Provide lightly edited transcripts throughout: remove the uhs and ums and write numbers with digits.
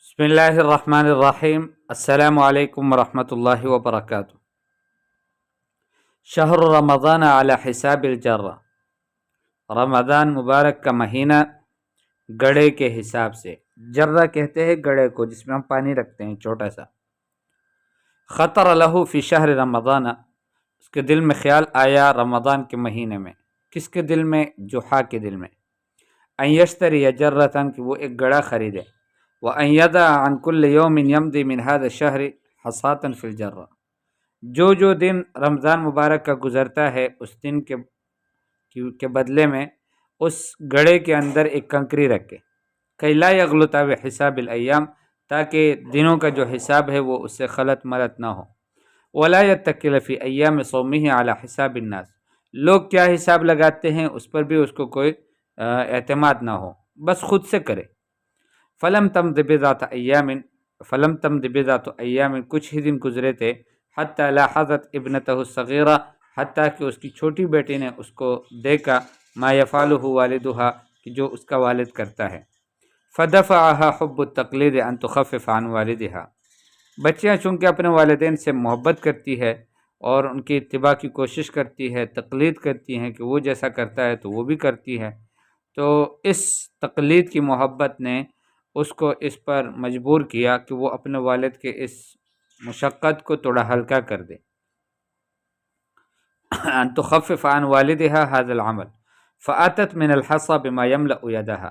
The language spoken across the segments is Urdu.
بسم اللہ الرحمن الرحیم۔ السلام علیکم ورحمۃ اللہ وبرکاتہ۔ شہر رمضان علی حساب الجرہ، رمضان مبارک کا مہینہ گڑے کے حساب سے، جرہ کہتے ہیں گڑے کو جس میں ہم پانی رکھتے ہیں چھوٹا سا۔ خطر لہ فی شہر رمضان، اس کے دل میں خیال آیا رمضان کے مہینے میں۔ کس کے دل میں؟ جحا کے دل میں۔ ان یشتری جرۃ، کہ وہ ایک گڑا خریدے۔ وَأَن يَدَعَ عَن كُلِّ يَوْمٍ يَمْضِي مِنْ هَذَا الشَّهْرِ حَصَاةً فِي الْجَرَّةِ، جو دن رمضان مبارک کا گزرتا ہے اس دن کے بدلے میں اس گڑے کے اندر ایک کنکری رکھے، کہ لا یغلط بحساب الایام، تاکہ دنوں کا جو حساب ہے وہ اس سے خلط ملط نہ ہو۔ ولا یتکل فی ایام صومہ علی حساب الناس، لوگ کیا حساب لگاتے ہیں اس پر بھی اس کو کوئی اعتماد نہ ہو، بس خود سے کرے۔ فلم تمض بضعۃ ایام، کچھ ہی دن گزرے تھے، حتی لاحظت ابنتہ الصغیرہ، حتیٰ کہ اس کی چھوٹی بیٹی نے اس کو دیکھا، ما یفعلہ والدہا، کہ جو اس کا والد کرتا ہے۔ فدفعہا حب التقلید ان تخفف عن والدہا، بچیاں چونکہ اپنے والدین سے محبت کرتی ہے اور ان کی اتباع کی کوشش کرتی ہے، تقلید کرتی ہیں کہ وہ جیسا کرتا ہے تو وہ بھی کرتی ہے، تو اس تقلید کی محبت نے اس کو اس پر مجبور کیا کہ وہ اپنے والد کے اس مشقت کو تھوڑا ہلکا کر دے۔ ان تخفف عن والدها هذا العمل فاتت من الحصى بما يملأ يدها،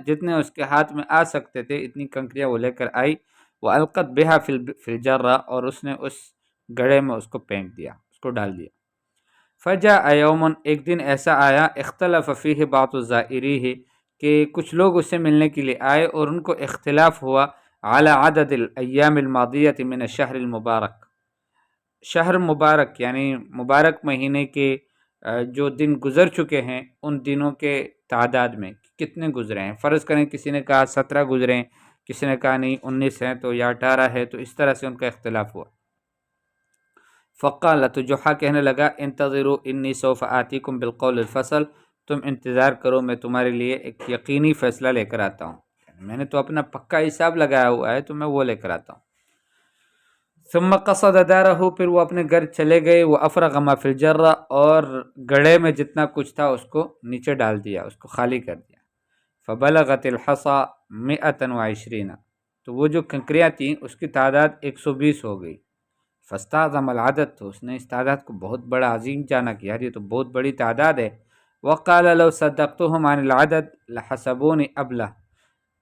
جتنے اس کے ہاتھ میں آ سکتے تھے اتنی کنکریاں وہ لے کر آئی، والقت بها في الجرة، اور اس نے اس گڑے میں اس کو پھینک دیا، اس کو ڈال دیا۔ فجاء يوم، ایک دن ایسا آیا، اختلف فيه بعض الزائرین، کہ کچھ لوگ اس سے ملنے کے لیے آئے اور ان کو اختلاف ہوا علی عدد الایام الماضیۃ من الشہر المبارک، شہر مبارک یعنی مبارک مہینے کے جو دن گزر چکے ہیں ان دنوں کے تعداد میں کتنے گزرے ہیں۔ فرض کریں کسی نے کہا 17 گزرے ہیں، کسی نے کہا نہیں 19 ہیں تو یا 18 ہے، تو اس طرح سے ان کا اختلاف ہوا۔ فقال، تو جحا کہنے لگا، انتظروا انی سوف آتیکم بالقول الفصل، تم انتظار کرو میں تمہارے لیے ایک یقینی فیصلہ لے کر آتا ہوں، میں نے تو اپنا پکا حساب لگایا ہوا ہے تو میں وہ لے کر آتا ہوں۔ ثم قصد دارہ، پھر وہ اپنے گھر چلے گئے، وہ افرغ ما فی الجرہ، اور گڑھے میں جتنا کچھ تھا اس کو نیچے ڈال دیا، اس کو خالی کر دیا۔ فبلغت الحصى 120، تو وہ جو کنکریاں تھیں اس کی تعداد 120 ہو گئی۔ فاستعظم العدد، تو اس نے اس تعداد کو بہت بڑا عظیم جانا کہ یار یہ تو بہت بڑی تعداد ہے۔ وقال لو صدقتهم عن العدد لحسبوني ابلہ،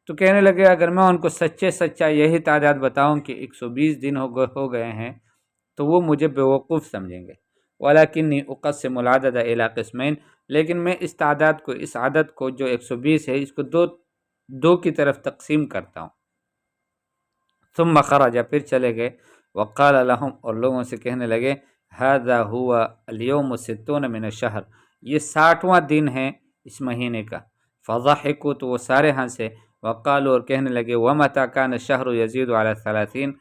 تو کہنے لگے اگر میں ان کو سچا یہی تعداد بتاؤں کہ 120 دن ہو گئے ہیں تو وہ مجھے بیوقوف سمجھیں گے۔ ولکنی اقسم العدد الی قسمین، لیکن میں اس تعداد کو، اس عدد کو جو 120 ہے، اس کو دو کی طرف تقسیم کرتا ہوں۔ ثم خرج، پھر چلے گئے، وقال لهم، اور لوگوں سے کہنے لگے، هذا هو اليوم 60 من الشهر، یہ 60واں دن ہے اس مہینے کا۔ فضحکوا، تو وہ سارے ہنسے، وقالوا، اور کہنے لگے، ومتى كان الشهر يزيد على 30،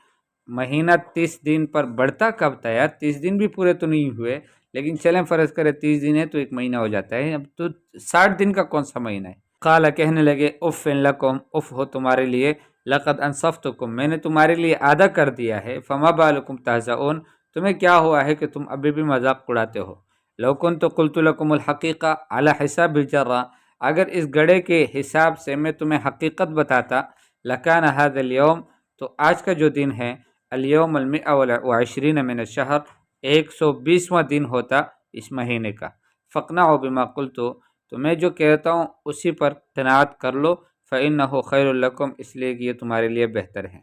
مہینہ 30 دن پر بڑھتا کب تھا یار، 30 دن بھی پورے تو نہیں ہوئے، لیکن چلیں فرض کرے 30 دن ہے تو ایک مہینہ ہو جاتا ہے، اب تو 60 دن کا کون سا مہینہ ہے۔ قال، کہنے لگے، اف لکم، اف ہو تمہارے لیے، لقد انصفتکم، میں نے تمہارے لیے آدھا کر دیا ہے، فما بالکم تہزؤون، تمہیں کیا ہوا ہے کہ تم ابھی بھی مذاق اڑاتے ہو۔ لو کنت قلت لکم الحقیقہ علی حساب الجرہ، اگر اس گڑے کے حساب سے میں تمہیں حقیقت بتاتا، لکان هذا اليوم، تو آج کا جو دن ہے، اليوم 120 من الشہر، 120واں دن ہوتا اس مہینے کا۔ فاقنعوا بما قلت، تو میں جو کہتا ہوں اسی پر قناعت کر لو، فإنه خیر لکم، اس لیے کہ یہ تمہارے لیے بہتر ہے۔